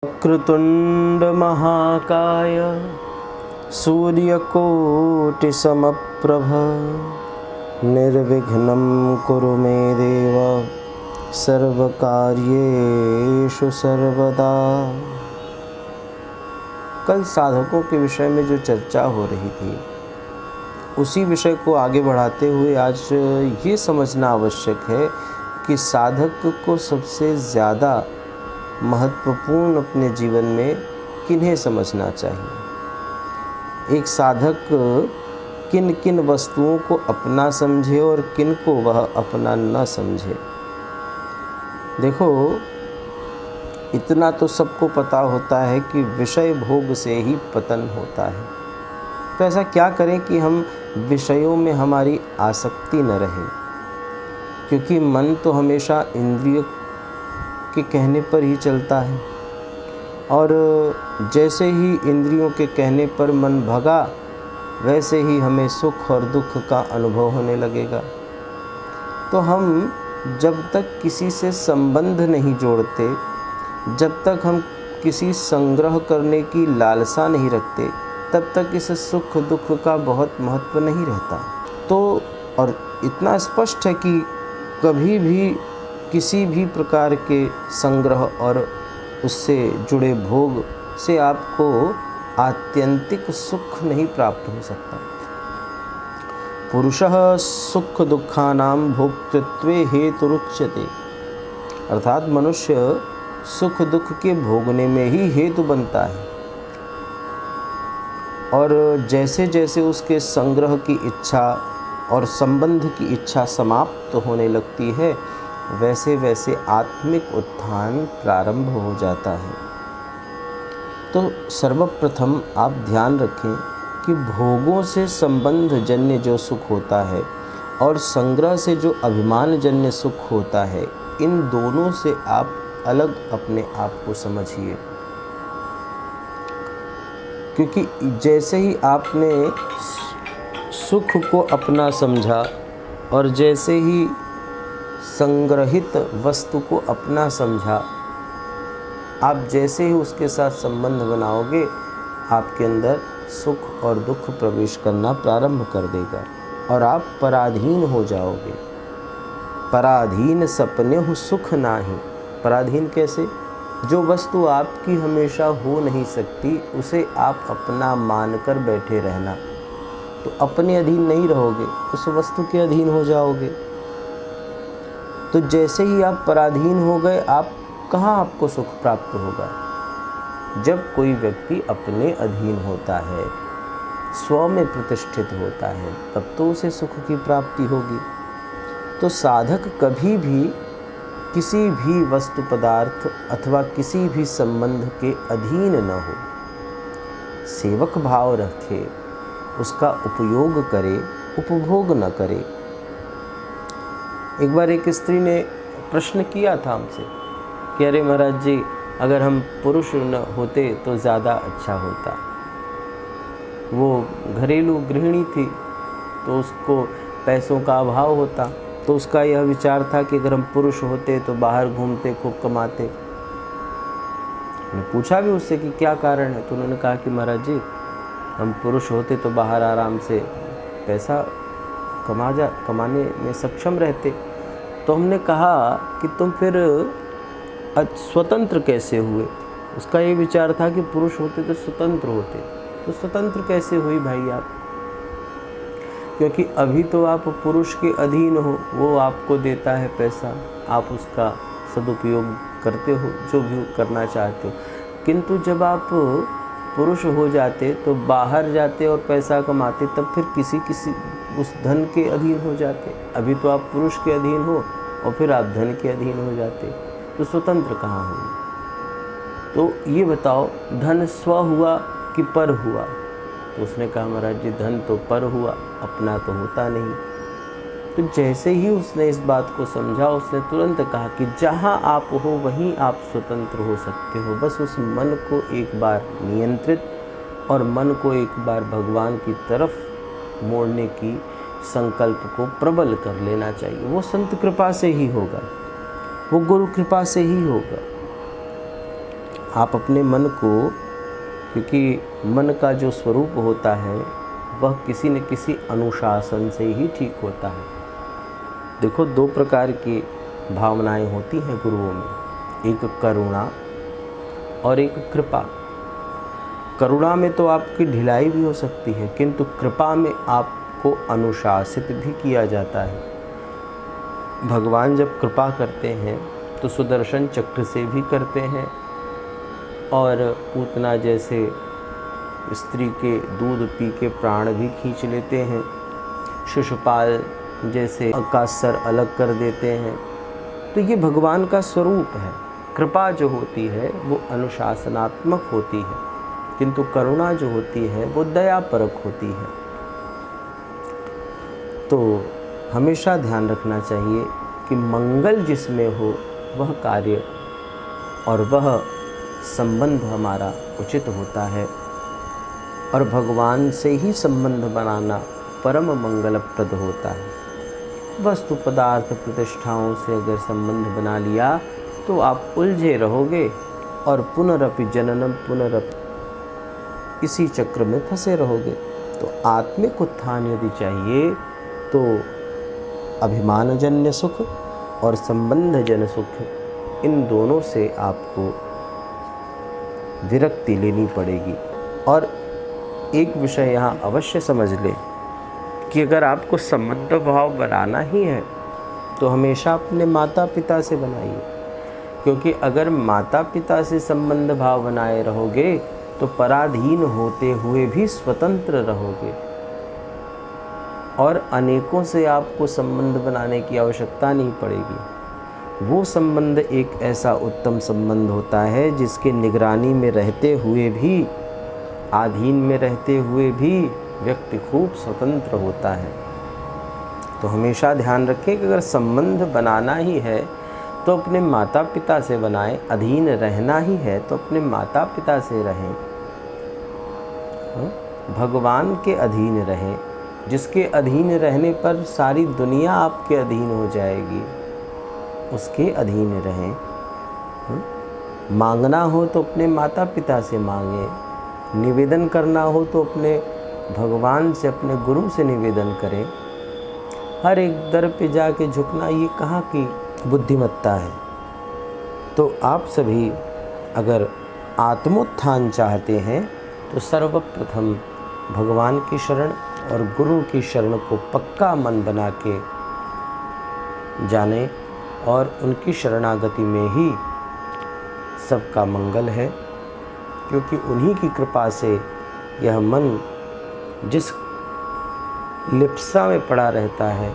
वक्रतुंड महाकाय सूर्यकोटिसमप्रभ निर्विघ्नं कुरु मे देव सर्वकार्येषु सर्वदा। कल साधकों के विषय में जो चर्चा हो रही थी उसी विषय को आगे बढ़ाते हुए आज ये समझना आवश्यक है कि साधक को सबसे ज़्यादा महत्वपूर्ण अपने जीवन में किन्हें समझना चाहिए। एक साधक किन किन वस्तुओं को अपना समझे और किन को वह अपना न समझे। देखो, इतना तो सबको पता होता है कि विषय भोग से ही पतन होता है। तो ऐसा क्या करें कि हम विषयों में हमारी आसक्ति न रहे, क्योंकि मन तो हमेशा इंद्रिय के कहने पर ही चलता है और जैसे ही इंद्रियों के कहने पर मन भगा वैसे ही हमें सुख और दुख का अनुभव होने लगेगा। तो हम जब तक किसी से संबंध नहीं जोड़ते, जब तक हम किसी संग्रह करने की लालसा नहीं रखते, तब तक इस सुख दुख का बहुत महत्व नहीं रहता। तो और इतना स्पष्ट है कि कभी भी किसी भी प्रकार के संग्रह और उससे जुड़े भोग से आपको आत्यंतिक सुख नहीं प्राप्त हो सकता। पुरुषः सुख दुखानां भोक्तृत्वे हेतुरुच्यते, अर्थात मनुष्य सुख दुख के भोगने में ही हेतु बनता है और जैसे जैसे उसके संग्रह की इच्छा और संबंध की इच्छा समाप्त होने लगती है वैसे वैसे आत्मिक उत्थान प्रारंभ हो जाता है। तो सर्वप्रथम आप ध्यान रखें कि भोगों से संबंध जन्य जो सुख होता है और संग्रह से जो अभिमान जन्य सुख होता है, इन दोनों से आप अलग अपने आप को समझिए। क्योंकि जैसे ही आपने सुख को अपना समझा और जैसे ही संग्रहित वस्तु को अपना समझा, आप जैसे ही उसके साथ संबंध बनाओगे आपके अंदर सुख और दुख प्रवेश करना प्रारंभ कर देगा और आप पराधीन हो जाओगे। पराधीन सपने हो सुख नाही। पराधीन कैसे? जो वस्तु आपकी हमेशा हो नहीं सकती उसे आप अपना मानकर बैठे रहना, तो अपने अधीन नहीं रहोगे, उस वस्तु के अधीन हो जाओगे। तो जैसे ही आप पराधीन हो गए, आप कहाँ आपको सुख प्राप्त होगा? जब कोई व्यक्ति अपने अधीन होता है, स्व में प्रतिष्ठित होता है, तब तो उसे सुख की प्राप्ति होगी। तो साधक कभी भी किसी भी वस्तु पदार्थ अथवा किसी भी संबंध के अधीन न हो, सेवक भाव रखे, उसका उपयोग करे, उपभोग न करे। एक बार एक स्त्री ने प्रश्न किया था हमसे कि अरे महाराज जी, अगर हम पुरुष न होते तो ज़्यादा अच्छा होता। वो घरेलू गृहिणी थी तो उसको पैसों का अभाव होता, तो उसका यह विचार था कि अगर हम पुरुष होते तो बाहर घूमते, खूब कमाते। मैंने पूछा भी उससे कि क्या कारण है, तो उन्होंने कहा कि महाराज जी, हम पुरुष होते तो बाहर आराम से पैसा कमाने में सक्षम रहते। तो हमने कहा कि तुम फिर स्वतंत्र कैसे हुए? उसका ये विचार था कि पुरुष होते तो स्वतंत्र होते। तो स्वतंत्र कैसे हुई भाई आप? क्योंकि अभी तो आप पुरुष के अधीन हो, वो आपको देता है पैसा, आप उसका सदुपयोग करते हो, जो भी करना चाहते हो। किंतु जब आप पुरुष हो जाते तो बाहर जाते और पैसा कमाते, तब फिर किसी उस धन के अधीन हो जाते। अभी तो आप पुरुष के अधीन हो और फिर आप धन के अधीन हो जाते, तो स्वतंत्र कहाँ हुए? तो ये बताओ, धन स्व हुआ कि पर हुआ? तो उसने कहा महाराज जी, धन तो पर हुआ, अपना तो होता नहीं। तो जैसे ही उसने इस बात को समझा, उसने तुरंत कहा कि जहाँ आप हो वहीं आप स्वतंत्र हो सकते हो। बस उस मन को एक बार नियंत्रित और मन को एक बार भगवान की तरफ मोड़ने की संकल्प को प्रबल कर लेना चाहिए। वो संत कृपा से ही होगा, वो गुरु कृपा से ही होगा। आप अपने मन को, क्योंकि मन का जो स्वरूप होता है वह किसी न किसी अनुशासन से ही ठीक होता है। देखो, दो प्रकार की भावनाएं होती हैं गुरुओं में, एक करुणा और एक कृपा। करुणा में तो आपकी ढिलाई भी हो सकती है, किंतु कृपा में आपको अनुशासित भी किया जाता है। भगवान जब कृपा करते हैं तो सुदर्शन चक्र से भी करते हैं, और पूतना जैसे स्त्री के दूध पी के प्राण भी खींच लेते हैं, शिशुपाल जैसे का सर अलग कर देते हैं। तो ये भगवान का स्वरूप है। कृपा जो होती है वो अनुशासनात्मक होती है, किंतु करुणा जो होती है वो दयापरक होती है। तो हमेशा ध्यान रखना चाहिए कि मंगल जिसमें हो वह कार्य और वह संबंध हमारा उचित होता है, और भगवान से ही संबंध बनाना परम मंगलप्रद होता है। वस्तु पदार्थ प्रतिष्ठाओं से अगर संबंध बना लिया तो आप उलझे रहोगे और पुनरपि जननम पुनरपि इसी चक्र में फंसे रहोगे। तो आत्मिक उत्थान यदि चाहिए तो अभिमानजन्य सुख और संबंधजन्य सुख, इन दोनों से आपको विरक्ति लेनी पड़ेगी। और एक विषय यहाँ अवश्य समझ ले कि अगर आपको संबंध भाव बनाना ही है तो हमेशा अपने माता पिता से बनाइए, क्योंकि अगर माता पिता से संबंध भाव बनाए रहोगे तो पराधीन होते हुए भी स्वतंत्र रहोगे, और अनेकों से आपको संबंध बनाने की आवश्यकता नहीं पड़ेगी। वो संबंध एक ऐसा उत्तम संबंध होता है जिसके निगरानी में रहते हुए भी, अधीन में रहते हुए भी व्यक्ति खूब स्वतंत्र होता है। तो हमेशा ध्यान रखें कि अगर संबंध बनाना ही है तो अपने माता पिता से बनाएं, अधीन रहना ही है तो अपने माता पिता से रहें, भगवान के अधीन रहें, जिसके अधीन रहने पर सारी दुनिया आपके अधीन हो जाएगी, उसके अधीन रहें। मांगना हो तो अपने माता पिता से मांगें, निवेदन करना हो तो अपने भगवान से, अपने गुरु से निवेदन करें। हर एक दर पे जाके झुकना ये कहाँ की बुद्धिमत्ता है। तो आप सभी अगर आत्मोत्थान चाहते हैं तो सर्वप्रथम भगवान की शरण और गुरु की शरण को पक्का मन बना के जाने, और उनकी शरणागति में ही सबका मंगल है, क्योंकि उन्हीं की कृपा से यह मन जिस लिप्सा में पड़ा रहता है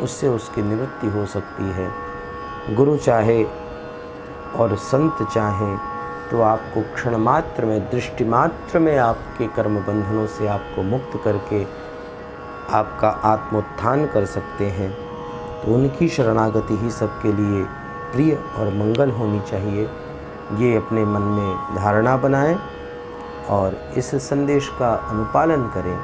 उससे उसकी निवृत्ति हो सकती है। गुरु चाहे और संत चाहे तो आपको क्षण मात्र में, दृष्टि मात्र में आपके कर्म बंधनों से आपको मुक्त करके आपका आत्मोत्थान कर सकते हैं। तो उनकी शरणागति ही सबके लिए प्रिय और मंगल होनी चाहिए। ये अपने मन में धारणा बनाएं और इस संदेश का अनुपालन करें।